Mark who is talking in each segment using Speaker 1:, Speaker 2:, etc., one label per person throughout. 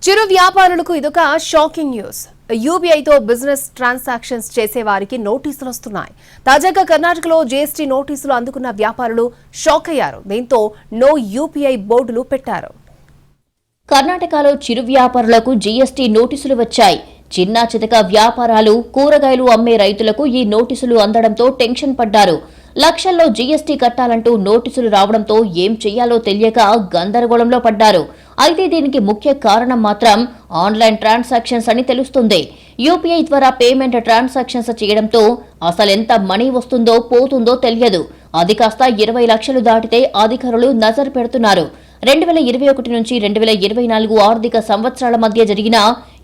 Speaker 1: చిరు వ్యాపారులకు ఇదొక shocking news. యూపీఐతో బిజినెస్ ట్రాన్సాక్షన్స్ చేసే వారికి నోటీసులు వస్తున్నాయి. తాజాగా కర్ణాటకలో జీఎస్టీ నోటీసులు అందుకున్న వ్యాపారులు షాక్ అయ్యారు. దీంతో నో యూపీఐ బోర్డులు పెట్టారు.
Speaker 2: కర్ణాటకలో చిరు వ్యాపారులకు జీఎస్టీ నోటీసులు వచ్చాయి. చిన్న చితక వ్యాపారాలు, కూరగాయలు అమ్మే రైతులకు ఈ నోటీసులు అందడంతో టెన్షన్ పడ్డారు. లక్షల్లో జీఎస్టీ కట్టాలంటూ నోటీసులు రావడంతో ఏం చెయ్యాలో తెలియక గందరగోళంలో పడ్డారు. అయితే దీనికి ముఖ్య కారణం మాత్రం ఆన్లైన్ ట్రాన్సాక్షన్స్ అని తెలుస్తుంది. యూపీఐ ద్వారా పేమెంట్ ట్రాన్సాక్షన్స్ చేయడంతో అసలెంత మనీ వస్తుందో పోతుందో తెలియదు. అది కాస్త 20 లక్షలు దాటితే అధికారులు నజర్ పెడుతున్నారు. 2021 నుంచి 2024 ఆర్థిక సంవత్సరాల మధ్య జరిగిన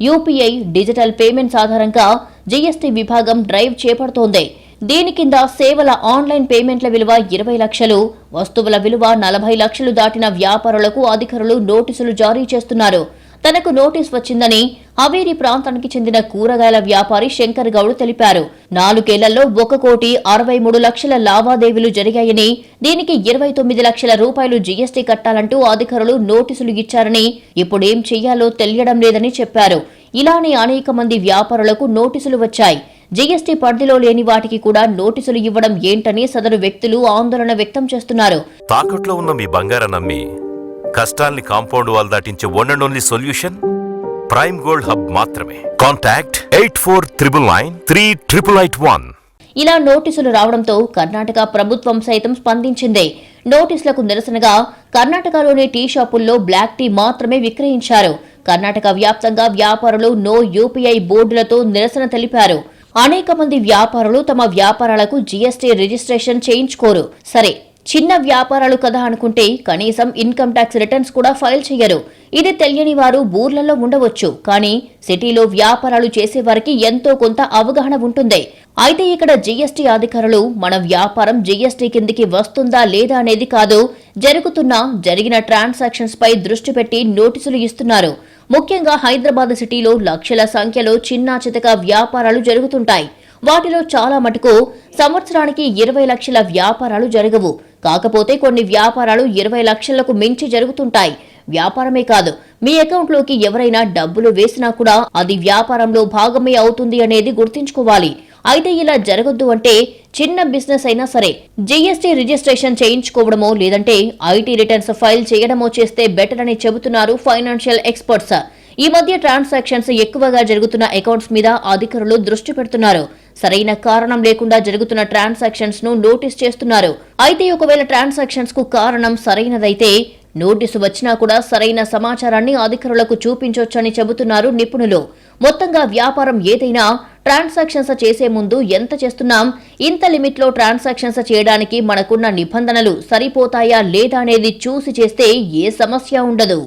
Speaker 2: యూపీఐ డిజిటల్ పేమెంట్స్ ఆధారంగా జీఎస్టీ విభాగం డ్రైవ్ చేపడుతోంది. దీని కింద సేవల ఆన్లైన్ పేమెంట్ల విలువ 20 లక్షలు, వస్తువుల విలువ 40 లక్షలు దాటిన వ్యాపారులకు అధికారులు నోటీసులు జారీ చేస్తున్నారు. తనకు నోటీస్ వచ్చిందని హవేరీ ప్రాంతానికి చెందిన కూరగాయల వ్యాపారి శంకర్ గౌడ్ తెలిపారు. 4 ఏళ్లలో 1,63 లక్షల లావాదేవీలు జరిగాయని, దీనికి 29 లక్షల రూపాయలు జీఎస్టీ కట్టాలంటూ అధికారులు నోటీసులు ఇచ్చారని, ఇప్పుడేం చెయ్యాలో తెలియడం లేదని చెప్పారు. ఇలానే అనేక మంది వ్యాపారులకు నోటీసులు వచ్చాయి. జీఎస్టీ పరిధిలో లేని వాటికి కూడా నోటీసులు ఇవ్వడం ఏంటని సదరు వ్యక్తులు ఆందోళన వ్యక్తం చేస్తున్నారు.
Speaker 3: తాకట్లో ఉన్న మీ బంగారం నమ్మి కష్టాల్ని కాంపౌండ్ వాల్ దాటించే one and only solution prime gold hub మాత్రమే. కాంటాక్ట్ 8499938881.
Speaker 2: ఇలా నోటీసులు రావడంతో కర్ణాటక ప్రభుత్వం సైతం స్పందించింది. నోటీసులకు నిరసనగా కర్ణాటకలోని టీ షాపుల్లో బ్లాక్ టీ మాత్రమే విక్రయించారు. కర్ణాటక వ్యాప్తంగా వ్యాపారులు నో యూపీఐ బోర్డులతో నిరసన తెలిపారు. అనేక మంది వ్యాపారులు తమ వ్యాపారాలకు జీఎస్టీ రిజిస్ట్రేషన్ చేయించుకోరు. సరే, చిన్న వ్యాపారాలు కదా అనుకుంటే కనీసం ఇన్కమ్ ట్యాక్స్ రిటర్న్స్ కూడా ఫైల్ చేయరు. ఇది తెలియని వారు ఊర్లలో ఉండవచ్చు, కానీ సిటీలో వ్యాపారాలు చేసేవారికి ఎంతో కొంత అవగాహన ఉంటుంది. అయితే ఇక్కడ జీఎస్టీ అధికారులు మన వ్యాపారం జీఎస్టీ కిందికి వస్తుందా లేదా అనేది కాదు, జరిగిన ట్రాన్సాక్షన్స్ పై దృష్టి పెట్టి నోటీసులు ఇస్తున్నారు. ముఖ్యంగా హైదరాబాద్ సిటీలో లక్షల సంఖ్యలో చిన్న చితక వ్యాపారాలు జరుగుతుంటాయి. వాటిలో చాలా మటుకు సంవత్సరానికి 20 లక్షల వ్యాపారాలు జరగవు. కాకపోతే కొన్ని వ్యాపారాలు 20 లక్షలకు మించి జరుగుతుంటాయి. వ్యాపారమే కాదు, మీ అకౌంట్లోకి ఎవరైనా డబ్బులు వేసినా కూడా అది వ్యాపారంలో భాగమే అవుతుంది అనేది గుర్తుంచుకోవాలి. అయితే ఇలా జరగొద్దు అంటే చిన్న బిజినెస్ అయినా సరే జీఎస్టీ రిజిస్ట్రేషన్ చేయించుకోవడమో లేదంటే ఐటీ రిటర్న్స్ ఫైల్ చేయడమో చేస్తే బెటర్ అని చెబుతున్నారు ఫైనాన్షియల్ ఎక్స్పర్ట్స్. ఈ మధ్య ట్రాన్సాక్షన్స్ ఎక్కువగా జరుగుతున్న అకౌంట్స్ మీద అధికారులు దృష్టి పెడుతున్నారు. సరైన కారణం లేకుండా జరుగుతున్న ట్రాన్సాక్షన్స్ ను నోటీస్ చేస్తున్నారు. అయితే ఒకవేళ ట్రాన్సాక్షన్స్ కు కారణం సరైనదైతే నోటీసు వచ్చినా కూడా సరైన సమాచారాన్ని అధికారులకు చూపించొచ్చని చెబుతున్నారు నిపుణులు. మొత్తంగా వ్యాపారం ఏదైనా ట్రాన్సాక్షన్స్ చేసే ముందు ఎంత చేస్తున్నాం, ఇంత లిమిట్లో ట్రాన్సాక్షన్స్ చేయడానికి మనకున్న నిబంధనలు సరిపోతాయా లేదా అనేది చూసి చేస్తే ఏ సమస్య ఉండదు.